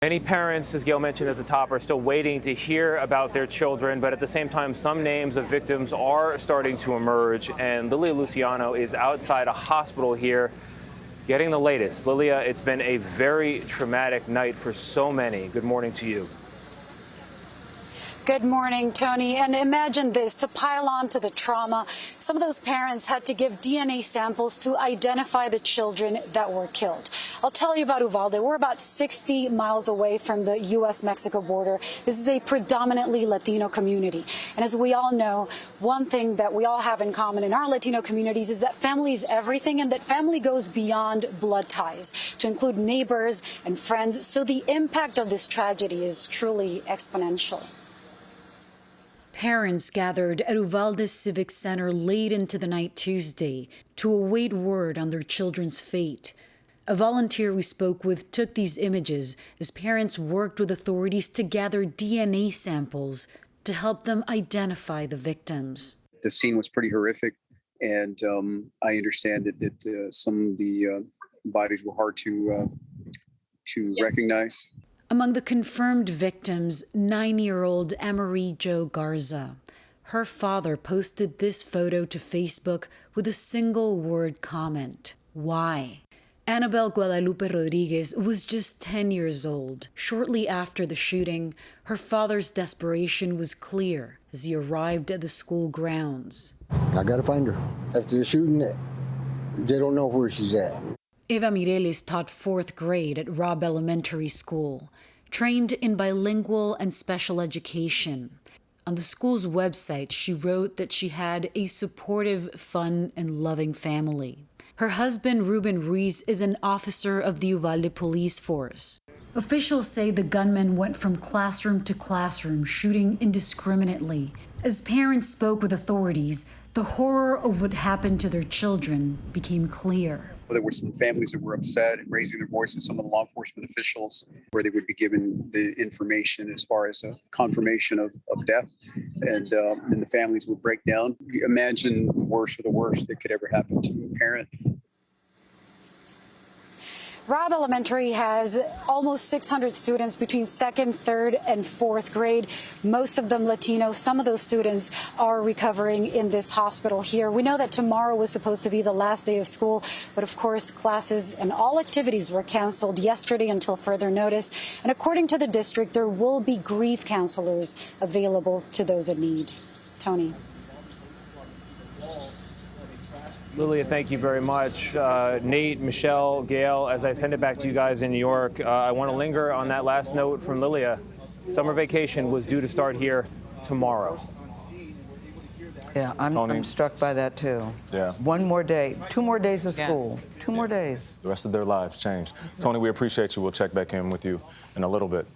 Many parents, as Gayle mentioned at the top, are still waiting to hear about their children, but at the same time, some names of victims are starting to emerge, and Lilia Luciano is outside a hospital here getting the latest. Lilia, it's been a very traumatic night for so many. Good morning to you. Good morning, Tony. And imagine this, to pile on to the trauma, some of those parents had to give DNA samples to identify the children that were killed. I'll tell you about Uvalde. We're about 60 miles away from the U.S.-Mexico border. This is a predominantly Latino community. And as we all know, one thing that we all have in common in our Latino communities is that family is everything, and that family goes beyond blood ties to include neighbors and friends. So the impact of this tragedy is truly exponential. Parents gathered at Uvalde's Civic Center late into the night Tuesday to await word on their children's fate. A volunteer we spoke with took these images as parents worked with authorities to gather DNA samples to help them identify the victims. The scene was pretty horrific, and I understand that some of the bodies were hard to recognize. Among the confirmed victims, 9-year-old Amerie Jo Garza. Her father posted this photo to Facebook with a single-word comment: why? Annabel Guadalupe Rodriguez was just 10 years old. Shortly after the shooting, her father's desperation was clear as he arrived at the school grounds. I gotta find her. After the shooting, they don't know where she's at. Eva Mireles taught 4th grade at Robb Elementary School, trained in bilingual and special education. On the school's website, she wrote that she had a supportive, fun, and loving family. Her husband, Ruben Ruiz, is an officer of the Uvalde Police Force. Officials say the gunman went from classroom to classroom, shooting indiscriminately. As parents spoke with authorities, the horror of what happened to their children became clear. There were some families that were upset and raising their voices, some of the law enforcement officials, where they would be given the information as far as a confirmation of death, and the families would break down. You imagine the worst of the worst that could ever happen to a parent. Robb Elementary has almost 600 students between 2nd, 3rd, and 4th grade, most of them Latino. Some of those students are recovering in this hospital here. We know that tomorrow was supposed to be the last day of school, but of course classes and all activities were canceled yesterday until further notice. And according to the district, there will be grief counselors available to those in need. Tony. Lilia, thank you very much. Nate, Michelle, Gayle, as I send it back to you guys in New York, I want to linger on that last note from Lilia. Summer vacation was due to start here tomorrow. Yeah, I'm struck by that too. Yeah. 1 more day, 2 more days of school, 2 more days. The rest of their lives changed. Tony, we appreciate you. We'll check back in with you in a little bit.